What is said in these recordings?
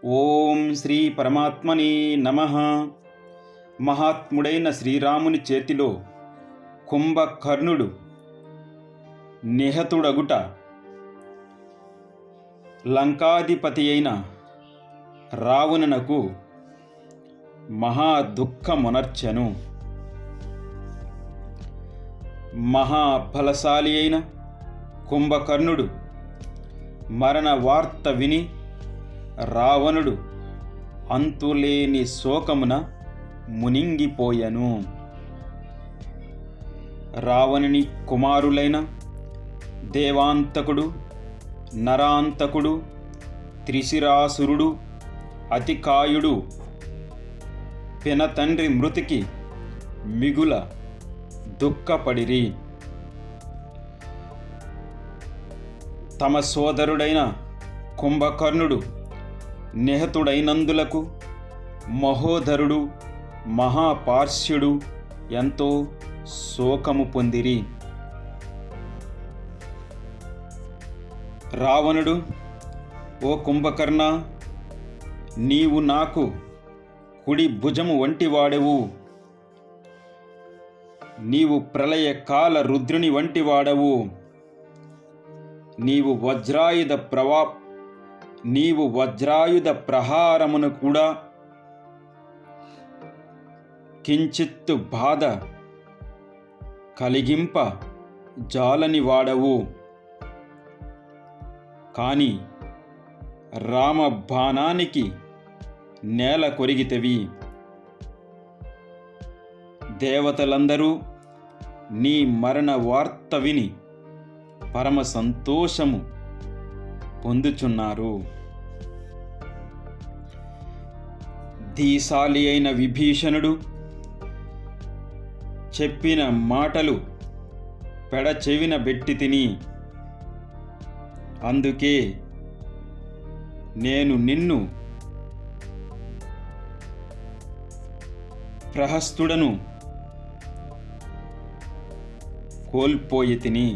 ఓం శ్రీ పరమాత్మనే నమః. మహాత్ముడైన శ్రీరాముని చేతిలో కుంభకర్ణుడు నిహతుడగుట లంకాధిపతి అయిన రావణునకు మహా దుఃఖమునర్చెను. మహాబలశాలి అయిన కుంభకర్ణుడు మరణ వార్త విని రావణుడు అంతులేని శోకమున మునింగిపోయెను. రావణుని కుమారులైన దేవాంతకుడు, నరాంతకుడు, త్రిశిరాసురుడు, అతికాయుడు పినతండ్రి మృతికి మిగుల దుఃఖపడిరి. తమ సోదరుడైన కుంభకర్ణుడు నిహతుడైనందులకు మహోదరుడు, మహాపార్శ్యుడు ఎంతో శోకము పొందిరి. రావణుడు, ఓ కుంభకర్ణ, నీవు నాకు కుడి భుజము వంటివాడవు, నీవు ప్రళయకాల రుద్రుని వంటివాడవు, నీవు వజ్రాయుధ ప్రహారమును కూడా కించిత్తు బాధ కలిగింప జాలని వాడవు. కాని రామబాణానికి నేల కొరిగితవి. దేవతలందరూ నీ మరణ వార్త విని పరమ సంతోషము పొందుచున్నారు. ధీశాలి అయిన విభీషణుడు చెప్పిన మాటలు పెడచెవిన బెట్టి తిని, అందుకే నేను నిన్ను ప్రహస్తుడను కోల్పోయి తిని.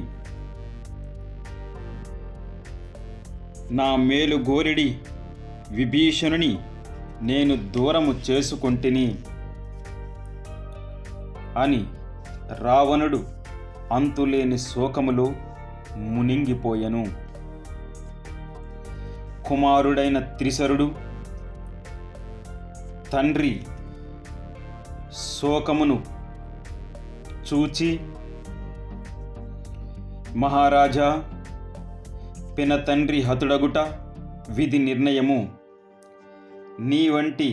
నా మేలు గోరిడి విభీషణుని నేను దూరము చేసుకొంటిని అని రావణుడు అంతులేని శోకములో మునింగిపోయెను. కుమారుడైన త్రిశరుడు తండ్రి శోకమును చూచి, మహారాజా, పినతండ్రి హతుడగుట విధి నిర్ణయము. నీ వంటి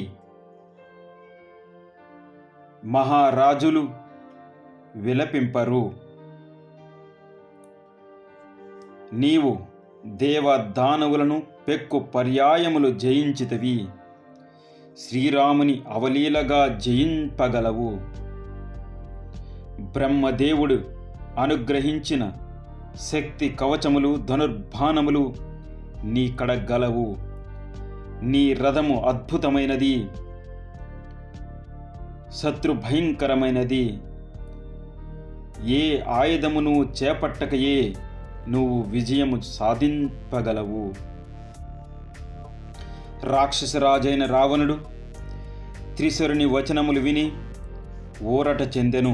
మహారాజులు విలపింపరు. నీవు దేవదానవులను పెక్కు పర్యాయములు జయించితివి. శ్రీరాముని అవలీలగా జయింపగలవు. బ్రహ్మదేవుడు అనుగ్రహించిన శక్తి కవచములు, ధనుర్బాణములు నీ కడగలవు. నీ రథము అద్భుతమైనది, శత్రు భయంకరమైనది. ఏ ఆయుధమును చేపట్టకయే నువ్వు విజయము సాధింపగలవు. రాక్షసరాజైన రావణుడు త్రిశరుని వచనములు విని ఊరట చెందెను.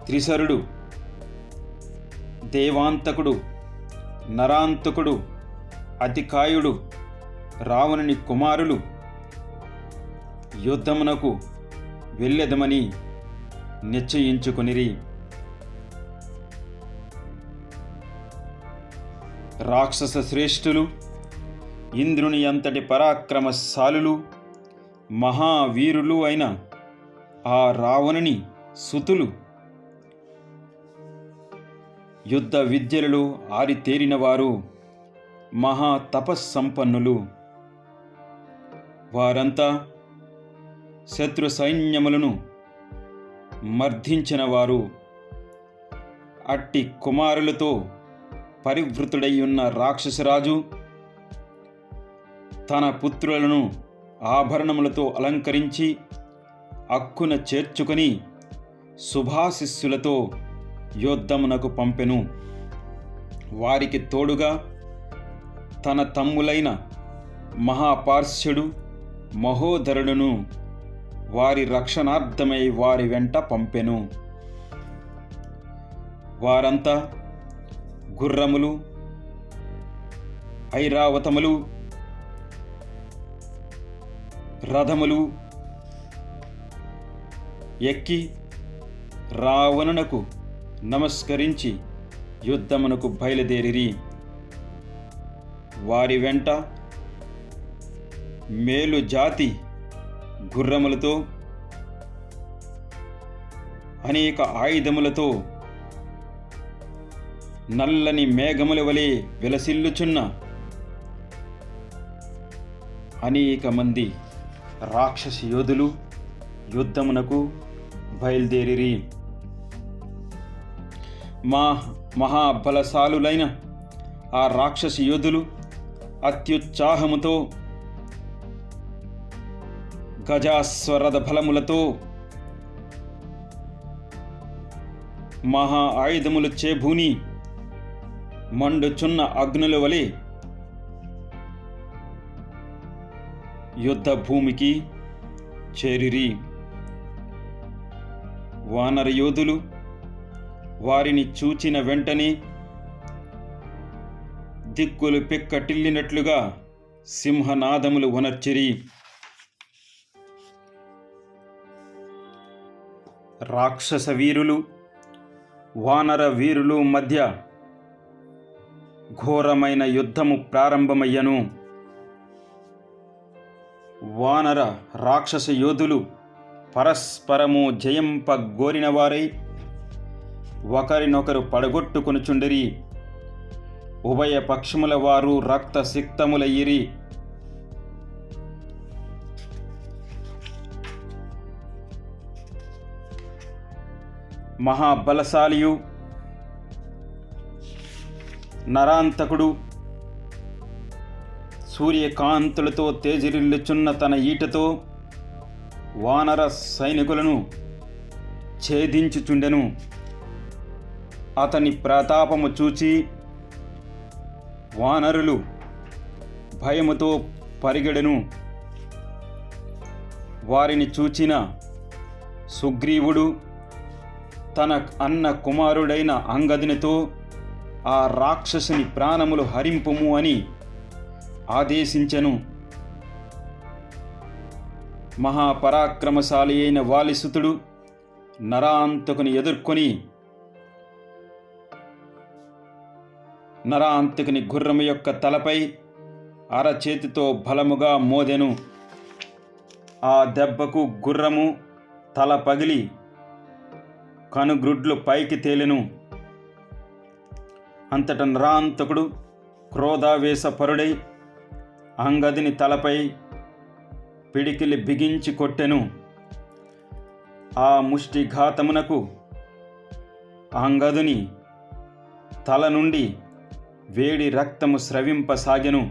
త్రిశరుడు, దేవాంతకుడు, నరాంతకుడు, అతికాయుడు, రావణుని కుమారులు యుద్ధమునకు వెళ్ళెదమని నిశ్చయించుకొనిరి. రాక్షస శ్రేష్ఠులు, ఇంద్రుని అంతటి పరాక్రమశాలులు, మహావీరులు అయిన ఆ రావణుని సుతులు, యుద్ధ విద్యలలో ఆరితేరినవారు, మహా తపస్సంపన్నులు. వారంతా శత్రు సైన్యములను మర్దించిన వారు. అట్టి కుమారులతో పరివృతుడై ఉన్న రాక్షసరాజు తన పుత్రులను ఆభరణములతో అలంకరించి అక్కున చేర్చుకొని శుభాశిస్సులతో యుద్ధమునకు పంపెను. వారికి తోడుగా తన తమ్ములైన మహాపార్శ్యుడు మహోదరుడును వారి రక్షణార్థమై వారి వెంట పంపెను. వారంతా గుర్రములు, ఐరావతములు, రథములు ఎక్కి రావణునకు నమస్కరించి యుద్ధమునకు బయలుదేరిరి. వారి వెంట మేలు జాతి గుర్రములతో అనేక ఆయుధములతో నల్లని మేఘముల వలె విలసిల్లుచున్న అనేక మంది రాక్షస యోధులు యుద్ధమునకు బయలుదేరిరి. మహాబలశాలులైన ఆ రాక్షస యోధులు అత్యుత్సాహముతో గజాశ్వరథ బలములతో మహా ఆయుధములు చేబూని మండుచున్న అగ్నుల వలె యుద్ధ భూమికి చేరిరి. వానర యోధులు వారిని చూచిన వెంటనే దిక్కులు పిక్కటిల్లినట్లుగా సింహనాదములు వనర్చిరి. రాక్షస వీరులు వానర వీరులు మధ్య ఘోరమైన యుద్ధము ప్రారంభమయ్యను. వానర రాక్షస యోధులు పరస్పరము జయింపగోరిన వారై ఒకరినొకరు పడగొట్టుకొనుచుండిరి. ఉభయ పక్షముల వారు రక్త సిక్తములయ్యిరి. మహాబలశాలియు నరాంతకుడు సూర్యకాంతులతో తేజరిల్లుచున్న తన ఈటతో వానర సైనికులను ఛేదించుచుండెను. అతని ప్రతాపము చూచి వానరులు భయముతో పరిగెడెను. వారిని చూచిన సుగ్రీవుడు తన అన్న కుమారుడైన అంగదునితో ఆ రాక్షసుని ప్రాణములు హరింపుము అని ఆదేశించెను. మహాపరాక్రమశాలి అయిన వాలిసుతుడు నరాంతకుని ఎదుర్కొని నరాంతకుని గుర్రము యొక్క తలపై అరచేతితో బలముగా మోదెను. ఆ దెబ్బకు గుర్రము తల పగిలి కనుగ్రుడ్లు పైకి తేలెను. అంతట నరాంతకుడు క్రోధావేశపరుడై అంగదుని తలపై పిడికిలి బిగించి కొట్టెను. ఆ ముష్టిఘాతమునకు అంగదుని తల నుండి వేడి రక్తము స్రవింపసాగెను.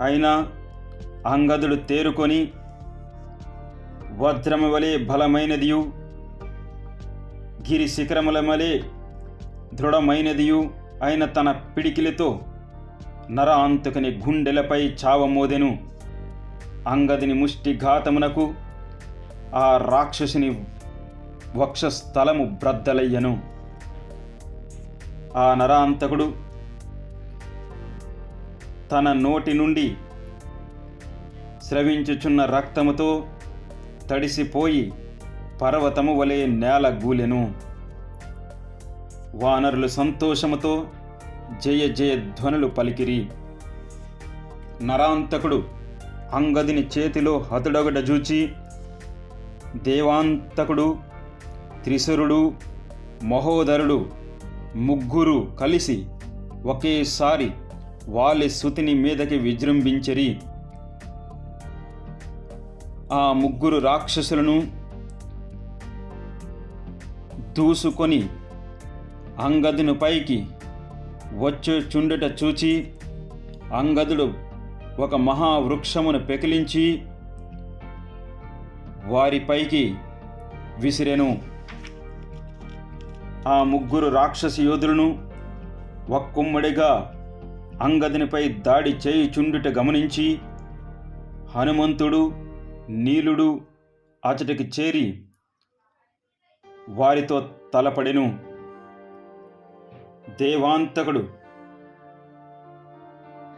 అయినా అంగదుడు తేరుకొని వజ్రము వలె బలమైనదియు గిరి శిఖరముల వలె దృఢమైనదియు అయిన తన పిడికిలితో నరాంతకుని గుండెలపై చావమోదెను. అంగదుని ముష్టిఘాతమునకు ఆ రాక్షసుని వక్షస్థలము బ్రద్దలయ్యను. ఆ నరాంతకుడు తన నోటి నుండి స్రవించుచున్న రక్తముతో తడిసిపోయి పర్వతము వలె నేల గూలెను. వానరులు సంతోషముతో జయ జయ ధ్వనులు పలికిరి. నరాంతకుడు అంగదుని చేతిలో హతుడొగట జూచి దేవాంతకుడు, త్రిశరుడు, మహోదరుడు ముగ్గురు కలిసి ఒకేసారి వాలి సుతిని మీదకి విజృంభించిరి. ఆ ముగ్గురు రాక్షసులను దూసుకొని అంగదుని పైకి వచ్చుచుండుట చూచి అంగదుడు ఒక మహావృక్షమును పెకిలించి వారిపైకి విసిరెను. ఆ ముగ్గురు రాక్షస యోధులను ఒక్కుమ్మడిగా అంగదునిపై దాడి చేయుచుండుట గమనించి హనుమంతుడు నీలుడు అచటికి చేరి వారితో తలపడెను. దేవాంతకుడు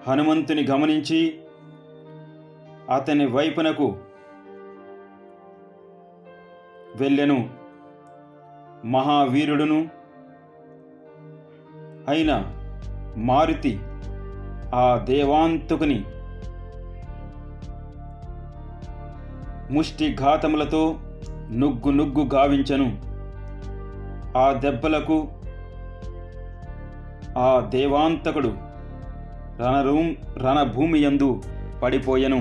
హనుమంతుని గమనించి అతని వైపునకు వెళ్ళెను. మహావీరుడును అయిన మారుతి ఆ దేవాంతకుని ముష్టిఘాతములతో నుగ్గు గావించెను. ఆ దెబ్బలకు ఆ దేవాంతకుడు రణభూమి యందు పడిపోయెను.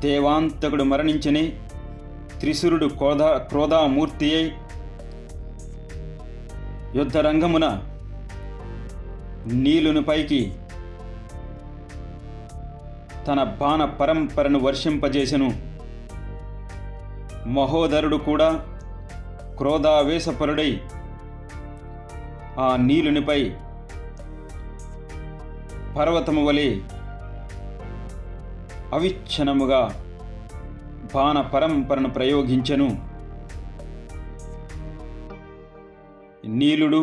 దేవాంతకుడు మరణించని త్రిశూరుడు క్రోధామూర్తి అయి యుద్ధరంగమున నీలుని పైకి తన బాణ పరంపరను వర్షింపజేసెను. మహోదరుడు కూడా క్రోధావేశపరుడై ఆ నీలునిపై పర్వతము వలె అవిచ్ఛిన్నముగా బాణ పరంపరను ప్రయోగించెను. నీలుడు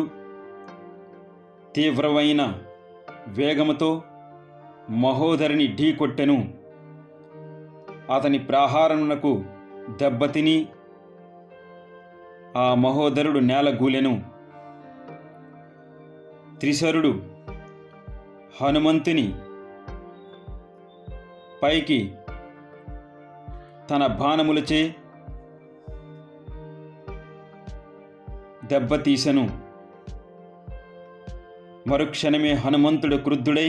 తీవ్రమైన వేగముతో మహోదరుని ఢీకొట్టెను. అతని ప్రహారమునకు దెబ్బతిని ఆ మహోదరుడు నేలగూలెను. త్రిశరుడు హనుమంతుని పైకి తన బాణములచే దెబ్బతీసెను. మరుక్షణమే హనుమంతుడు క్రుద్ధుడై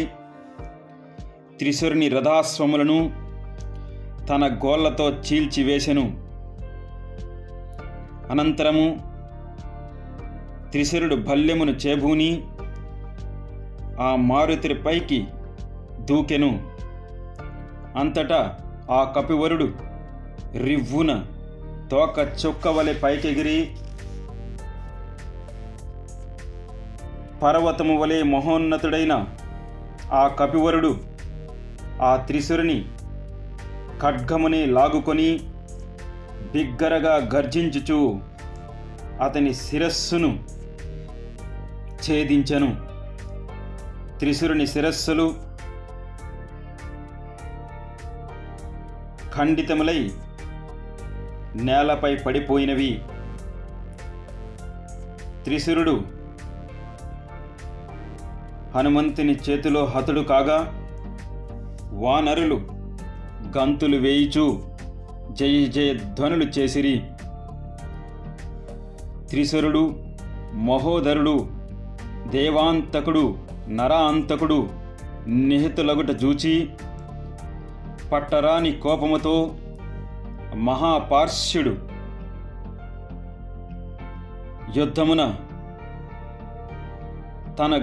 త్రిశరుని రథాశ్వములను తన గోళ్లతో చీల్చివేసెను. అనంతరము త్రిశరుడు భల్యమును చేబూని ఆ మారుతి పైకి దూకెను. అంతటా ఆ కపివరుడు రివ్వున తోక చొక్కవలె పైకెగిరి పర్వతము వలె మహోన్నతుడైన ఆ కపివరుడు ఆ త్రిశరుని ఖడ్గముని లాగుకొని బిగ్గరగా గర్జించుచు అతని శిరస్సును ఛేదించెను. త్రిశరుని శిరస్సులు ఖండితములై నేలపై పడిపోయినవి. త్రిశరుడు హనుమంతుని చేతిలో హతుడు కాగా వానరులు గంతులు వేయిచూ జయ జయ ధ్వనులు చేసిరి. త్రిశరుడు మహోదరుడు దేవాంతకుడు నరాంతకుడు నిహితులగుట జూచి పట్టరాని కోపముతో మహాపార్శ్యుడు యుద్ధమున తన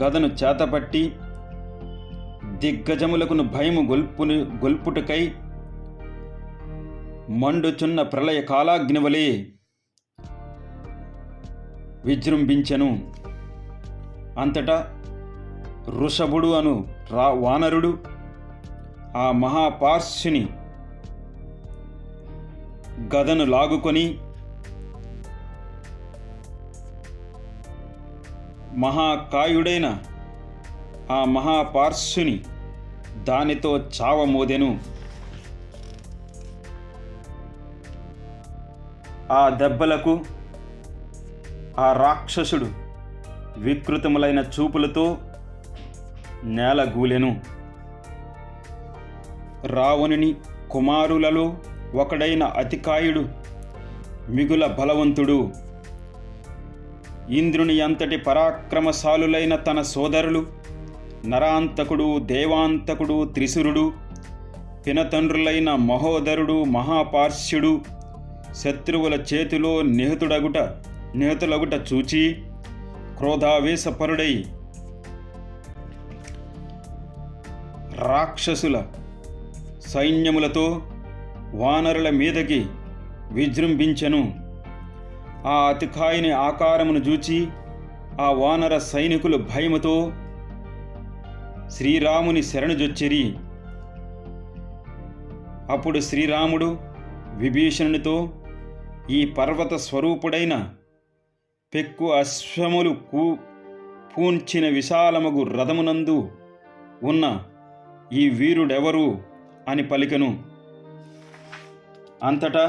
గదను చేతబట్టి దిగ్గజములకును భయము గొల్పుటకై మండుచున్న ప్రళయ కాలాగ్నివలే విజృంభించెను. అంతటా వృషభుడు అను వానరుడు ఆ మహాపార్శ్యుని గదను లాగుకొని మహాకాయుడైన ఆ మహాపార్శ్యుని దానితో చావమోదెను. ఆ దెబ్బలకు ఆ రాక్షసుడు వికృతములైన చూపులతో నేలగూలెను. రావణుని కుమారులలో ఒకడైన అతికాయుడు మిగుల బలవంతుడు. ఇంద్రుని అంతటి పరాక్రమశాలులైన తన సోదరులు నరాంతకుడు దేవాంతకుడు త్రిశురుడు పినతండ్రులైన మహోదరుడు మహాపార్శ్యుడు శత్రువుల చేతిలో నిహతులగుట చూచి క్రోధావేశపరుడై రాక్షసుల సైన్యములతో వానరుల మీదకి విజృంభించెను. ఆ అతికాయుని ఆకారమును చూచి ఆ వానర సైనికులు భయముతో శ్రీరాముని శరణుజొచ్చిరి. అప్పుడు శ్రీరాముడు విభీషణునితో, ఈ పర్వత స్వరూపుడైన పెక్కు అశ్వములు పూంచిన విశాలమగు రథమునందు ఉన్న ఈ వీరుడెవరు అని పలికెను. అంతటా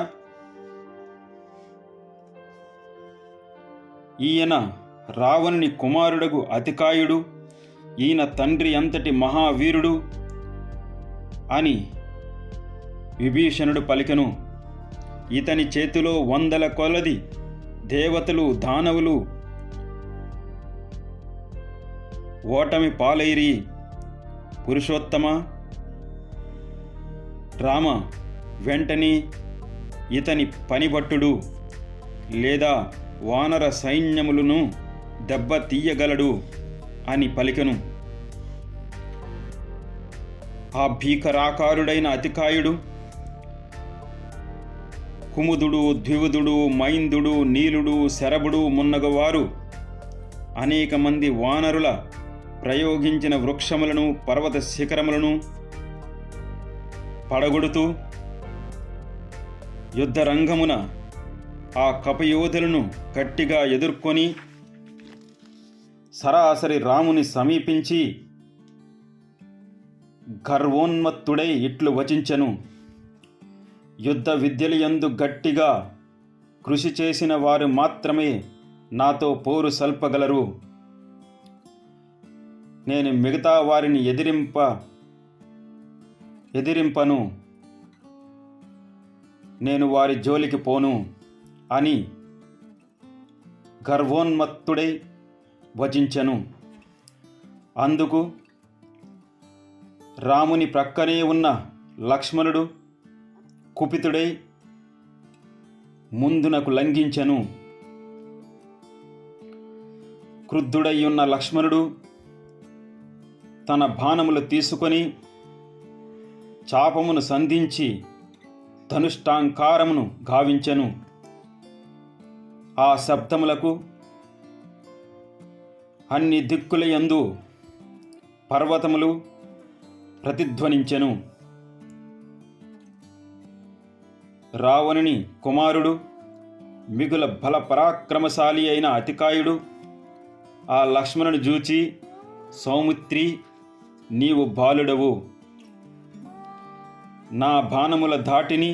ఈయన రావణుని కుమారుడగు అతికాయుడు, ఈయన తండ్రి అంతటి మహావీరుడు అని విభీషణుడు పలికెను. ఇతని చేతిలో 100 కొలది దేవతలు దానవులు ఓటమి పాలైరి. పురుషోత్తమ రామ, వెంటనే ఇతని పనిభట్టుడు లేదా వానర సైన్యములను దెబ్బ తీయగలడు అని పలికెను. ఆ భీకరాకారుడైన అతికాయుడు కుముదుడు, ద్వివుదుడు, మైందుడు, నీలుడు, శరభుడు మున్నగవారు అనేక మంది వానరుల ప్రయోగించిన వృక్షములను, పర్వత శిఖరములను పడగొడుతూ యుద్ధరంగమున ఆ కపయోధులను గట్టిగా ఎదుర్కొని సరాసరి రాముని సమీపించి గర్వోన్మత్తుడై ఇట్లు వచించెను. యుద్ధ విద్యలయందు గట్టిగా కృషి చేసిన వారు మాత్రమే నాతో పోరు సల్పగలరు. నేను మిగతా వారిని ఎదిరింపను, నేను వారి జోలికి పోను అని గర్వోన్మత్తుడై వచించెను. అందుకు రాముని ప్రక్కనే ఉన్న లక్ష్మణుడు కుపితుడై ముందునకు లంఘించెను. క్రుద్ధుడై ఉన్న లక్ష్మణుడు తన బాణములు తీసుకొని చాపమును సంధించి ధనుష్టాంకారమును గావించెను. ఆ శబ్దములకు అన్ని దిక్కులయందు పర్వతములు ప్రతిధ్వనించెను. రావణుని కుమారుడు మిగుల బల పరాక్రమశాలి అయిన అతికాయుడు ఆ లక్ష్మణుని చూచి, సౌమిత్రి, నీవు బాలుడవు, నా బాణముల ధాటిని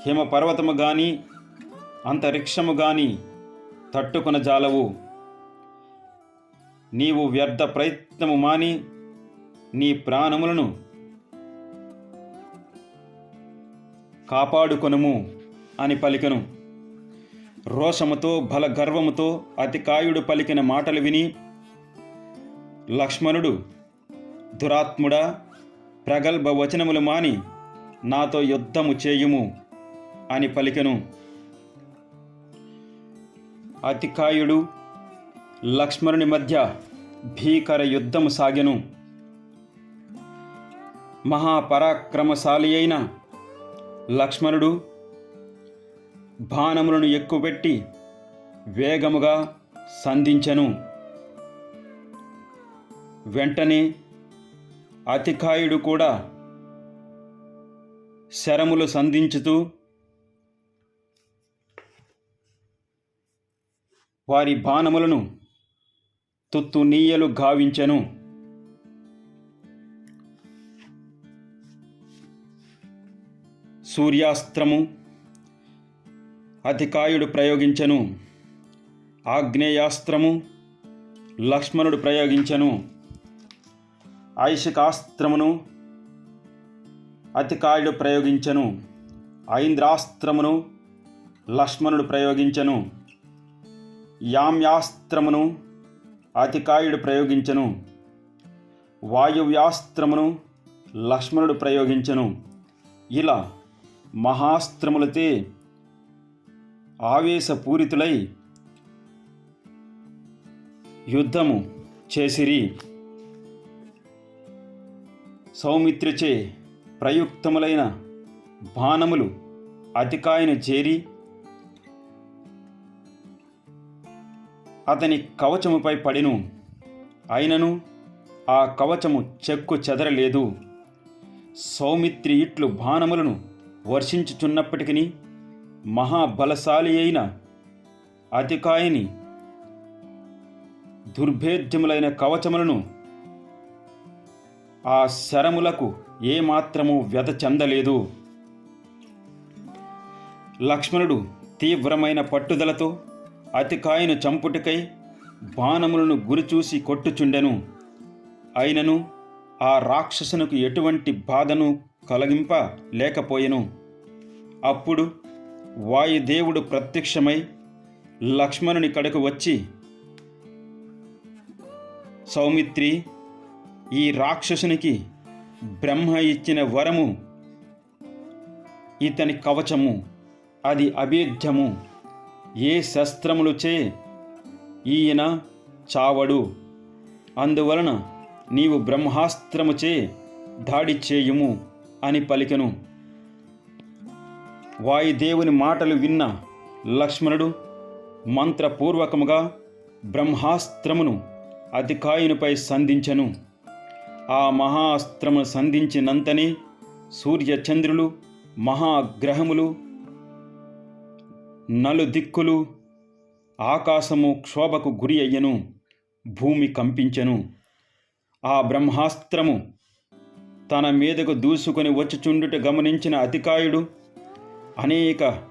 హిమపర్వతము గాని అంతరిక్షము గాని తట్టుకొనజాలవు. నీవు వ్యర్థ ప్రయత్నము మాని నీ ప్రాణములను కాపాడుకొనుము అని పలికెను. రోషముతో బలగర్వముతో అతికాయుడు పలికిన మాటలు విని లక్ష్మణుడు, దురాత్ముడా, ప్రగల్భ వచనములు మాని నాతో యుద్ధము చేయుము అని పలికెను. అతికాయుడు లక్ష్మణుని మధ్య భీకర యుద్ధము సాగెను. మహాపరాక్రమశాలి అయిన లక్ష్మణుడు బాణములను ఎక్కుపెట్టి వేగముగా సంధించెను. వెంటనే అతికాయుడు కూడా శరములు సంధించుతూ వారి బాణములను తుత్తునీయలు గావించెను. సూర్యాస్త్రము అతికాయుడు ప్రయోగించెను. ఆగ్నేయాస్త్రము లక్ష్మణుడు ప్రయోగించెను. ఐశికాస్త్రమును అతికాయుడు ప్రయోగించెను. ఐంద్రాస్త్రమును లక్ష్మణుడు ప్రయోగించెను. యామ్యాస్త్రమును అతికాయుడు ప్రయోగించెను. వాయువ్యాస్త్రమును లక్ష్మణుడు ప్రయోగించెను. ఇలా మహాస్త్రములతే ఆవేశపూరితులై యుద్ధము చేసిరి. సౌమిత్రిచే ప్రయుక్తములైన బాణములు అతికాయుని చేరి అతని కవచముపై పడెను. అయినను ఆ కవచము చెక్కు చెదరలేదు. సౌమిత్రి ఇట్లు బాణములను వర్షించుచున్నప్పటికీ మహాబలశాలి అయిన అతికాయుని దుర్భేద్యములైన కవచములను ఆ శరములకు ఏమాత్రము వ్యధ చెందలేదు. లక్ష్మణుడు తీవ్రమైన పట్టుదలతో అతికాయును చంపుటకై బాణములను గురిచూసి కొట్టుచుండెను. అయినను ఆ రాక్షసునికి ఎటువంటి బాధను కలిగింప లేకపోయెను. అప్పుడు వాయుదేవుడు ప్రత్యక్షమై లక్ష్మణుని కడకు వచ్చి, సౌమిత్రి, ఈ రాక్షసునికి బ్రహ్మ ఇచ్చిన వరము ఇతని కవచము, అది అభేద్యము. ఏ శస్త్రములుచే ఈయన చావడు. అందువలన నీవు బ్రహ్మాస్త్రముచే దాడి చేయుము అని పలికెను. వాయుదేవుని మాటలు విన్న లక్ష్మణుడు మంత్రపూర్వకముగా బ్రహ్మాస్త్రమును అతికాయునిపై సంధించెను. ఆ మహాస్త్రమును సంధించినంతనే సూర్యచంద్రులు, మహాగ్రహములు, నలుదిక్కులు, ఆకాశము క్షోభకు గురి అయ్యెను. భూమి కంపించెను. ఆ బ్రహ్మాస్త్రము తన మీదకు దూసుకొని వచ్చుచుండుట గమనించిన అతికాయుడు అనేక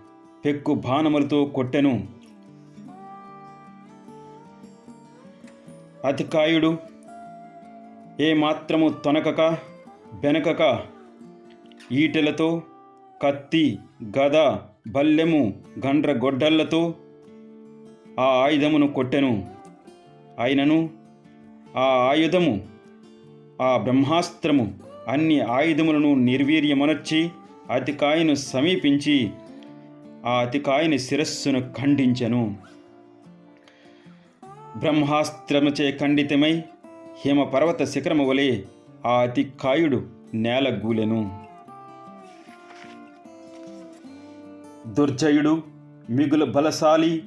పెక్కు బాణములతో కొట్టెను. అతికాయుడు ఏమాత్రము తొనకక బెనకక ఈటెలతో, కత్తి, గద, బల్లెము, గండ్రగొడ్డళ్లతో ఆ ఆయుధమును కొట్టెను. అయినను ఆ ఆయుధము, ఆ బ్రహ్మాస్త్రము అన్ని ఆయుధములను నిర్వీర్యమనర్చి అతికాయును సమీపించి ఆ అతికాయుని శిరస్సును ఖండించెను. బ్రహ్మాస్త్రముచే ఖండితమై హిమపర్వత శిఖరము వలె ఆ అతికాయుడు నేలగూలెను. దుర్జయుడు మిగులు బలశాలి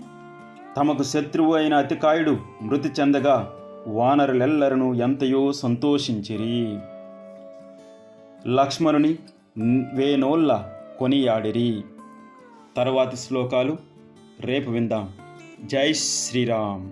తమకు శత్రువు అయిన అతికాయుడు మృతి చెందగా వానరులెల్లరూ ఎంతయో సంతోషించిరి. లక్ష్మణుని వేనోళ్ళ కొనియాడిరి. తరువాతి శ్లోకాలు రేపు విందాం. జై శ్రీరామ్.